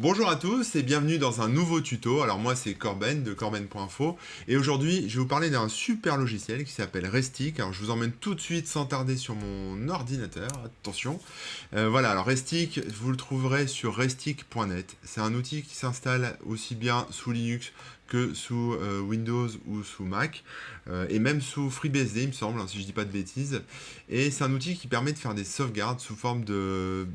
Bonjour à tous et bienvenue dans un nouveau tuto. Alors moi c'est Corben de corben.info et aujourd'hui je vais vous parler d'un super logiciel qui s'appelle Restic. Alors je vous emmène tout de suite sans tarder sur mon ordinateur, attention. Voilà, alors Restic, vous le trouverez sur restic.net. C'est un outil qui s'installe aussi bien sous Linux que sous Windows ou sous Mac, et même sous FreeBSD il me semble, hein, si je dis pas de bêtises. Et c'est un outil qui permet de faire des sauvegardes sous forme de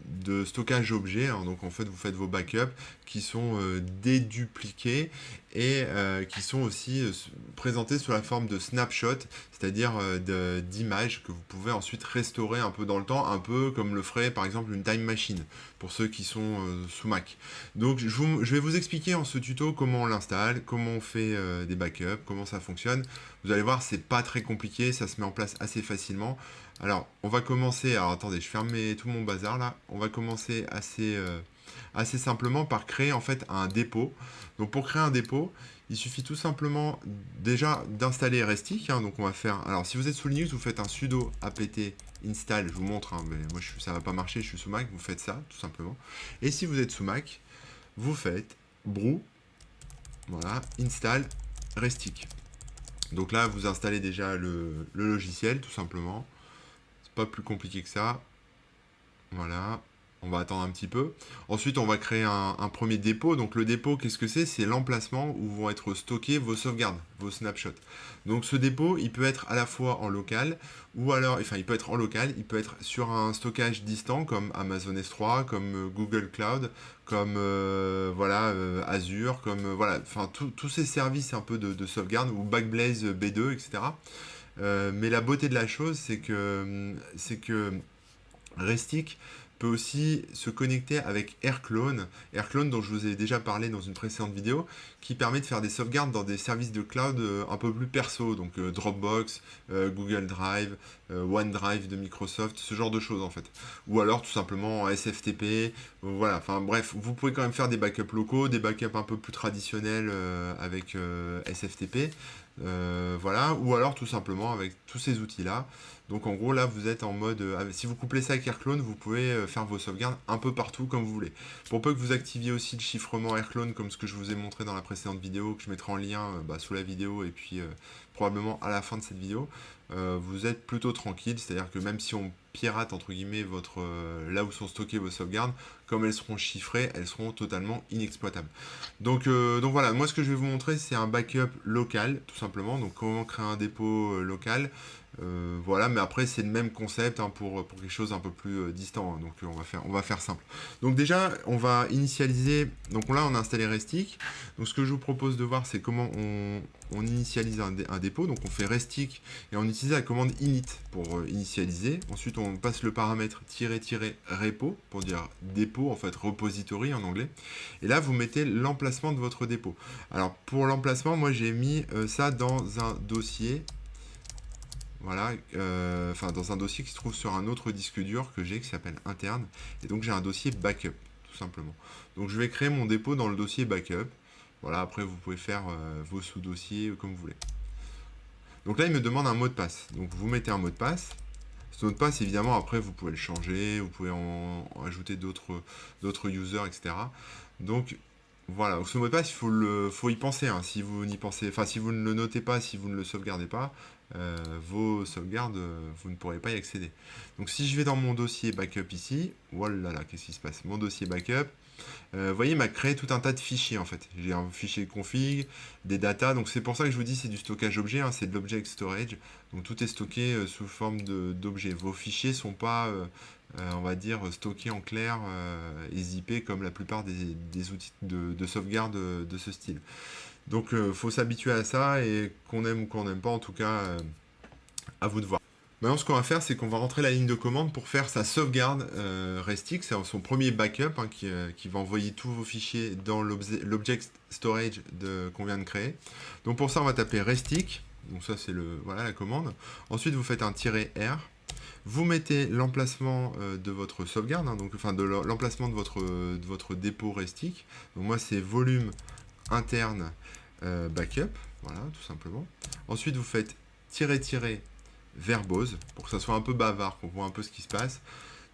stockage objet, hein. Donc en fait vous faites vos backups qui sont dédupliqués et qui sont aussi présentés sous la forme de snapshot, c'est-à-dire d'images que vous pouvez ensuite restaurer un peu dans le temps, un peu comme le ferait par exemple une time machine pour ceux qui sont sous Mac. Donc je vais vous expliquer en ce tuto comment on l'installe, comment on fait des backups, comment ça fonctionne. Vous allez voir, c'est pas très compliqué, ça se met en place assez facilement. Alors on va commencer, alors attendez, je ferme tout mon bazar là, on va commencer assez simplement par créer en fait un dépôt. Donc pour créer un dépôt, il suffit tout simplement déjà d'installer Restic, hein. Donc on va faire, alors si vous êtes sous Linux, vous faites un sudo apt install, je vous montre, hein, mais moi ça va pas marcher, je suis sous Mac, vous faites ça tout simplement. Et si vous êtes sous Mac, vous faites brew, voilà, install Restic. Donc là vous installez déjà le logiciel tout simplement, c'est pas plus compliqué que ça. Voilà, on va attendre un petit peu. Ensuite, on va créer un premier dépôt. Donc le dépôt, qu'est-ce que c'est? C'est l'emplacement où vont être stockés vos sauvegardes, vos snapshots. Donc ce dépôt, il peut être à la fois en local, ou alors, enfin il peut être en local, il peut être sur un stockage distant comme Amazon S3, comme Google Cloud, comme voilà, Azure, comme voilà, enfin tous ces services un peu de sauvegarde, ou Backblaze B2, etc. Mais la beauté de la chose, c'est que Restic peut aussi se connecter avec AirClone, AirClone dont je vous ai déjà parlé dans une précédente vidéo, qui permet de faire des sauvegardes dans des services de cloud un peu plus perso, donc Dropbox, Google Drive, OneDrive de Microsoft, ce genre de choses en fait. Ou alors tout simplement en SFTP, voilà, enfin bref, vous pouvez quand même faire des backups locaux, des backups un peu plus traditionnels avec SFTP, voilà, ou alors tout simplement avec tous ces outils-là. Donc en gros là vous êtes en mode, si vous couplez ça avec AirClone, vous pouvez faire vos sauvegardes un peu partout comme vous voulez. Pour peu que vous activiez aussi le chiffrement AirClone comme ce que je vous ai montré dans la précédente vidéo, que je mettrai en lien sous la vidéo et puis probablement à la fin de cette vidéo, vous êtes plutôt tranquille, c'est-à-dire que même si on pirate entre guillemets votre là où sont stockées vos sauvegardes, comme elles seront chiffrées, elles seront totalement inexploitables. Donc voilà, moi ce que je vais vous montrer c'est un backup local tout simplement, donc comment créer un dépôt local. Voilà, mais après c'est le même concept hein, pour quelque chose un peu plus distant, hein. Donc on va faire simple. Donc déjà on va initialiser, donc là on a installé Restic. Donc ce que je vous propose de voir c'est comment on initialise un dépôt. Donc on fait Restic et on utilise la commande init pour initialiser. Ensuite on passe le paramètre "-repo" pour dire dépôt, en fait repository en anglais. Et là vous mettez l'emplacement de votre dépôt. Alors pour l'emplacement, moi j'ai mis ça dans un dossier. Voilà, enfin dans un dossier qui se trouve sur un autre disque dur que j'ai qui s'appelle interne. Et donc j'ai un dossier backup, tout simplement. Donc je vais créer mon dépôt dans le dossier backup. Voilà, après vous pouvez faire vos sous-dossiers comme vous voulez. Donc là il me demande un mot de passe. Donc vous mettez un mot de passe. Ce mot de passe, évidemment, après vous pouvez le changer, vous pouvez en ajouter d'autres users, etc. Donc voilà, donc ce mot de passe, faut y penser, hein. Si vous n'y pensez, enfin si vous ne le notez pas, si vous ne le sauvegardez pas, vos sauvegardes, vous ne pourrez pas y accéder. Donc si je vais dans mon dossier backup ici, voilà, là, qu'est-ce qui se passe? Mon dossier backup, vous voyez, il m'a créé tout un tas de fichiers en fait. J'ai un fichier config, des datas, donc c'est pour ça que je vous dis c'est du stockage objet, hein, c'est de l'object storage. Donc tout est stocké sous forme d'objet. Vos fichiers sont pas, on va dire, stockés en clair et zippés comme la plupart des outils de sauvegarde de ce style. Donc faut s'habituer à ça et qu'on aime ou qu'on n'aime pas, en tout cas, à vous de voir. Maintenant, ce qu'on va faire, c'est qu'on va rentrer la ligne de commande pour faire sa sauvegarde Restic. C'est son premier backup hein, qui va envoyer tous vos fichiers dans l'object storage qu'on vient de créer. Donc pour ça, on va taper Restic. Donc ça, c'est voilà, la commande. Ensuite, vous faites un "-r". Vous mettez l'emplacement de votre sauvegarde, hein, donc, enfin de l'emplacement de votre dépôt Restic. Donc moi, c'est volume interne backup. Voilà, tout simplement. Ensuite, vous faites "-" verbose, pour que ça soit un peu bavard, qu'on voit un peu ce qui se passe.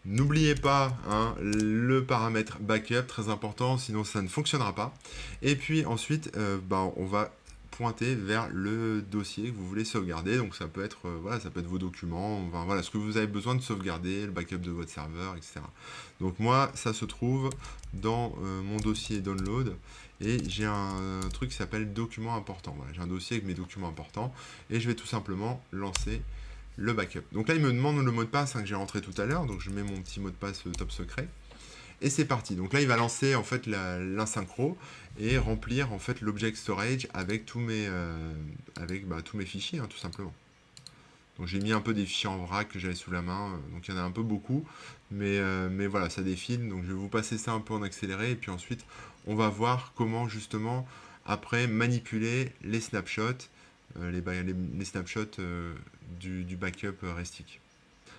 N'oubliez pas hein, le paramètre backup, très important, sinon ça ne fonctionnera pas. Et puis ensuite, on va pointer vers le dossier que vous voulez sauvegarder. Donc ça peut être, voilà, ça peut être vos documents, enfin, voilà, ce que vous avez besoin de sauvegarder, le backup de votre serveur, etc. Donc moi, ça se trouve dans mon dossier download et j'ai un truc qui s'appelle documents importants. Voilà, j'ai un dossier avec mes documents importants et je vais tout simplement lancer le backup. Donc là, il me demande le mot de passe que j'ai rentré tout à l'heure. Donc je mets mon petit mot de passe top secret. Et c'est parti. Donc là, il va lancer en fait l'insynchro et remplir en fait l'object storage avec tous mes, tous mes fichiers, tout simplement. Donc j'ai mis un peu des fichiers en vrac que j'avais sous la main. Donc il y en a un peu beaucoup. Mais voilà, ça défile. Donc je vais vous passer ça un peu en accéléré. Et puis ensuite, on va voir comment justement, après, manipuler les snapshots, les snapshots du backup Restic.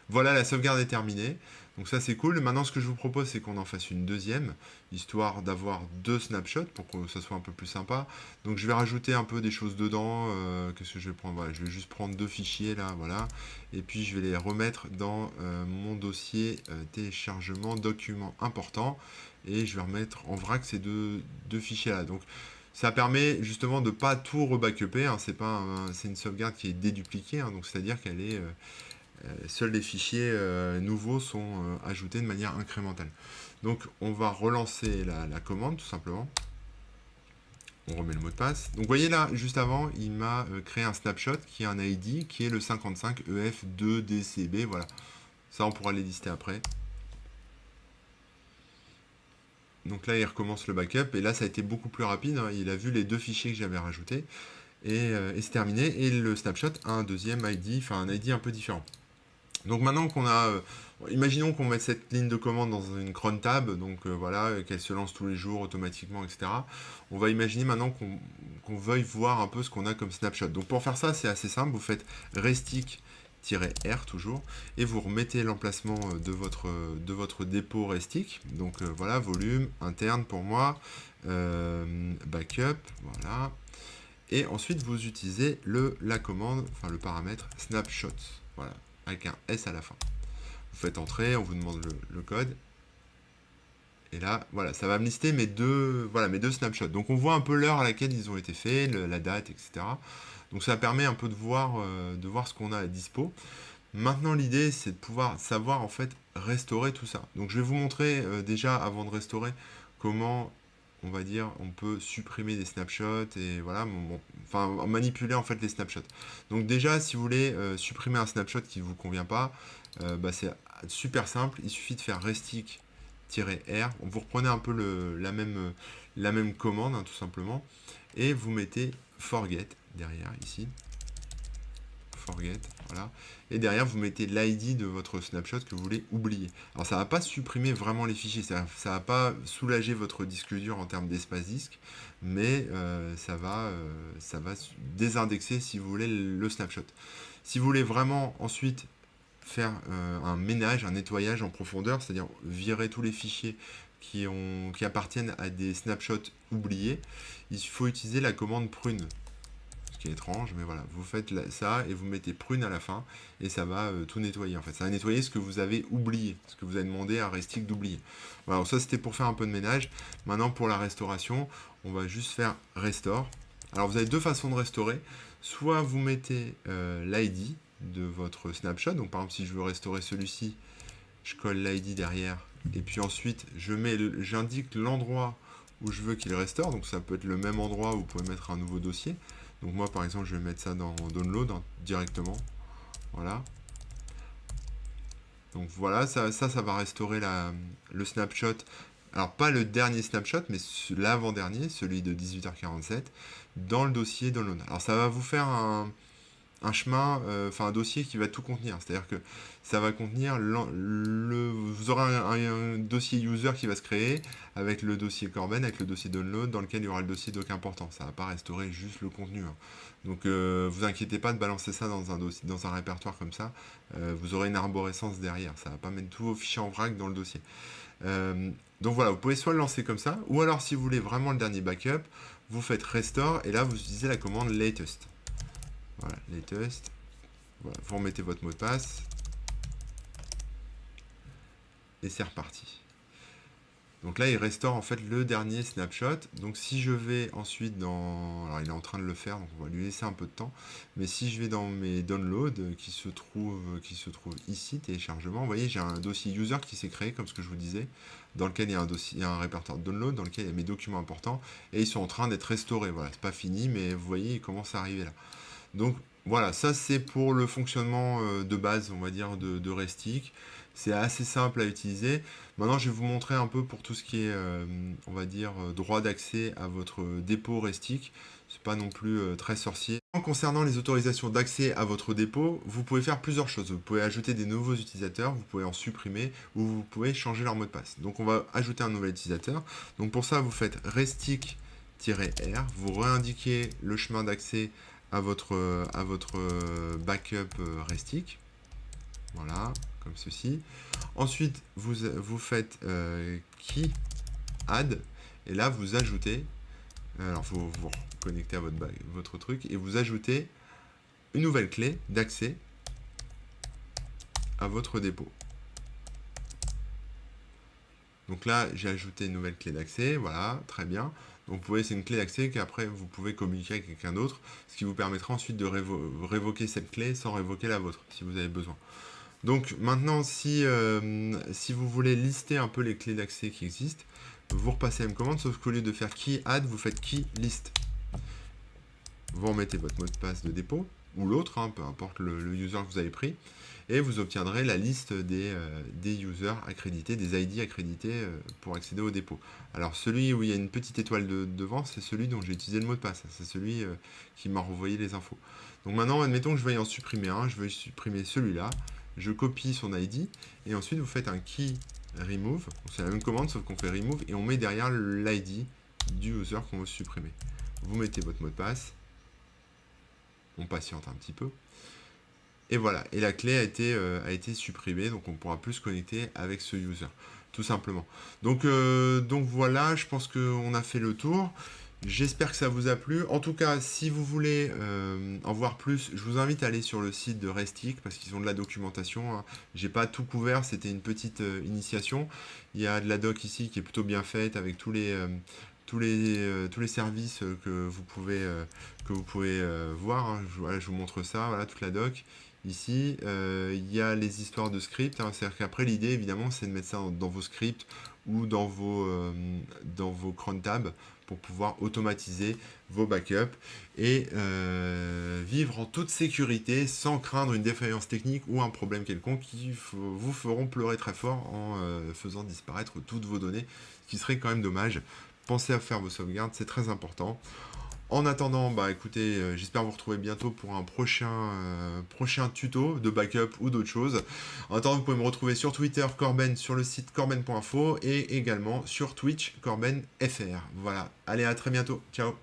Voilà, la sauvegarde est terminée. Donc ça c'est cool. Maintenant ce que je vous propose c'est qu'on en fasse une deuxième, histoire d'avoir deux snapshots pour que ça soit un peu plus sympa. Donc je vais rajouter un peu des choses dedans. Qu'est-ce que je vais prendre? Voilà, je vais juste prendre deux fichiers là, voilà. Et puis je vais les remettre dans mon dossier téléchargement documents importants. Et je vais remettre en vrac ces deux fichiers là. Donc ça permet justement de ne pas tout rebackuper. Hein. C'est une sauvegarde qui est dédupliquée. Hein. Donc c'est-à-dire qu'elle est seuls les fichiers nouveaux sont ajoutés de manière incrémentale. Donc on va relancer la commande tout simplement. On remet le mot de passe. Donc vous voyez là, juste avant, il m'a créé un snapshot qui a un ID qui est le 55EF2DCB. Voilà. Ça, on pourra les lister après. Donc là, il recommence le backup. Et là, ça a été beaucoup plus rapide. Hein. Il a vu les deux fichiers que j'avais rajoutés. Et c'est terminé. Et le snapshot a un deuxième ID, enfin un ID un peu différent. Donc maintenant qu'on a, imaginons qu'on mette cette ligne de commande dans une cron tab, donc voilà, qu'elle se lance tous les jours automatiquement, etc. On va imaginer maintenant qu'on veuille voir un peu ce qu'on a comme snapshot. Donc pour faire ça, c'est assez simple, vous faites restic-r toujours, et vous remettez l'emplacement de votre dépôt restic. Donc voilà, volume, interne pour moi, backup, voilà. Et ensuite vous utilisez la commande, enfin le paramètre snapshot, voilà, avec un S à la fin. Vous faites entrer, on vous demande le code. Et là, voilà, ça va me lister mes deux snapshots. Donc on voit un peu l'heure à laquelle ils ont été faits, la date, etc. Donc ça permet un peu de voir ce qu'on a à dispo. Maintenant l'idée c'est de pouvoir savoir en fait restaurer tout ça. Donc je vais vous montrer déjà avant de restaurer comment on va dire on peut supprimer des snapshots et voilà, enfin manipuler en fait les snapshots. Donc déjà si vous voulez supprimer un snapshot qui ne vous convient pas, c'est super simple, il suffit de faire restic-r, vous reprenez un peu la même commande tout simplement et vous mettez forget derrière ici. Forget, voilà. Et derrière, vous mettez l'ID de votre snapshot que vous voulez oublier. Alors, ça ne va pas supprimer vraiment les fichiers, ça ne va pas soulager votre disque dur en termes d'espace disque, mais ça va désindexer, si vous voulez, le snapshot. Si vous voulez vraiment ensuite faire un ménage, un nettoyage en profondeur, c'est-à-dire virer tous les fichiers qui appartiennent à des snapshots oubliés, il faut utiliser la commande prune. Étrange, mais voilà, vous faites ça et vous mettez prune à la fin et ça va tout nettoyer en fait. Ça va nettoyer ce que vous avez oublié, ce que vous avez demandé à Restic d'oublier. Voilà, donc ça c'était pour faire un peu de ménage. Maintenant pour la restauration, on va juste faire restore. Alors vous avez deux façons de restaurer. Soit vous mettez l'ID de votre snapshot, donc par exemple si je veux restaurer celui-ci, je colle l'ID derrière et puis ensuite j'indique l'endroit où je veux qu'il restaure, donc ça peut être le même endroit où vous pouvez mettre un nouveau dossier. Donc moi par exemple je vais mettre ça dans download directement. Voilà. Donc voilà, ça va restaurer le snapshot. Alors pas le dernier snapshot, mais l'avant-dernier, celui de 18h47, dans le dossier download. Alors ça va vous faire un chemin, un dossier qui va tout contenir. C'est-à-dire que ça va contenir vous aurez un dossier user qui va se créer avec le dossier Corben, avec le dossier download, dans lequel il y aura le dossier doc important. Ça ne va pas restaurer juste le contenu. Hein. Donc vous inquiétez pas de balancer ça dans un dossier, dans un répertoire comme ça. Vous aurez une arborescence derrière. Ça ne va pas mettre tous vos fichiers en vrac dans le dossier. Donc voilà, vous pouvez soit le lancer comme ça, ou alors si vous voulez vraiment le dernier backup, vous faites restore et là vous utilisez la commande latest. Voilà, latest. Voilà, vous remettez votre mot de passe. et c'est reparti. Donc là, il restaure en fait le dernier snapshot. Donc si je vais ensuite dans... Alors il est en train de le faire, donc on va lui laisser un peu de temps. Mais si je vais dans mes downloads qui se trouvent ici, téléchargement, vous voyez, j'ai un dossier user qui s'est créé, comme ce que je vous disais, dans lequel il y a un dossier, il y a un répertoire de download, dans lequel il y a mes documents importants, et ils sont en train d'être restaurés. Voilà, c'est pas fini, mais vous voyez, ils commencent à arriver là. Donc voilà, ça c'est pour le fonctionnement de base, on va dire, de Restic. C'est assez simple à utiliser. Maintenant, je vais vous montrer un peu pour tout ce qui est, on va dire, droit d'accès à votre dépôt Restic. C'est pas non plus très sorcier. Concernant les autorisations d'accès à votre dépôt, vous pouvez faire plusieurs choses. Vous pouvez ajouter des nouveaux utilisateurs, vous pouvez en supprimer ou vous pouvez changer leur mot de passe. Donc on va ajouter un nouvel utilisateur. Donc pour ça, vous faites restic-r, vous réindiquez le chemin d'accès à votre backup Restic. Voilà, comme ceci. Ensuite, vous faites key add et là vous ajoutez. Alors, vous vous connectez à votre truc et vous ajoutez une nouvelle clé d'accès à votre dépôt. Donc là, j'ai ajouté une nouvelle clé d'accès. Voilà, très bien. Donc vous voyez, c'est une clé d'accès qu'après vous pouvez communiquer avec quelqu'un d'autre, ce qui vous permettra ensuite de révoquer cette clé sans révoquer la vôtre, si vous avez besoin. Donc maintenant, si vous voulez lister un peu les clés d'accès qui existent, vous repassez la même commande, sauf qu'au lieu de faire key add, vous faites key list. Vous remettez votre mot de passe de dépôt, ou l'autre, hein, peu importe le user que vous avez pris, et vous obtiendrez la liste des users accrédités, des ID accrédités pour accéder au dépôt. Alors celui où il y a une petite étoile devant, c'est celui dont j'ai utilisé le mot de passe, c'est celui qui m'a renvoyé les infos. Donc maintenant, admettons que je veuille en supprimer un, je veux supprimer celui-là, je copie son ID, et ensuite vous faites un key remove, c'est la même commande sauf qu'on fait remove, et on met derrière l'ID du user qu'on veut supprimer. Vous mettez votre mot de passe, on patiente un petit peu, et voilà, et la clé a été supprimée, donc on ne pourra plus se connecter avec ce user, tout simplement. Donc voilà, je pense qu'on a fait le tour. J'espère que ça vous a plu. En tout cas, si vous voulez en voir plus, je vous invite à aller sur le site de Restic parce qu'ils ont de la documentation. Hein. J'ai pas tout couvert, c'était une petite initiation. Il y a de la doc ici qui est plutôt bien faite avec tous les services que vous pouvez voir. Hein. Voilà, je vous montre ça, voilà toute la doc. Ici, il y a les histoires de scripts. Hein. C'est-à-dire qu'après, l'idée, évidemment, c'est de mettre ça dans vos scripts ou dans vos cron tabs pour pouvoir automatiser vos backups et vivre en toute sécurité sans craindre une défaillance technique ou un problème quelconque qui vous feront pleurer très fort en faisant disparaître toutes vos données, ce qui serait quand même dommage. Pensez à faire vos sauvegardes, c'est très important. En attendant, bah écoutez, j'espère vous retrouver bientôt pour un prochain tuto de backup ou d'autres choses. En attendant, vous pouvez me retrouver sur Twitter, Corben, sur le site corben.info et également sur Twitch, CorbenFR. Voilà, allez, à très bientôt. Ciao.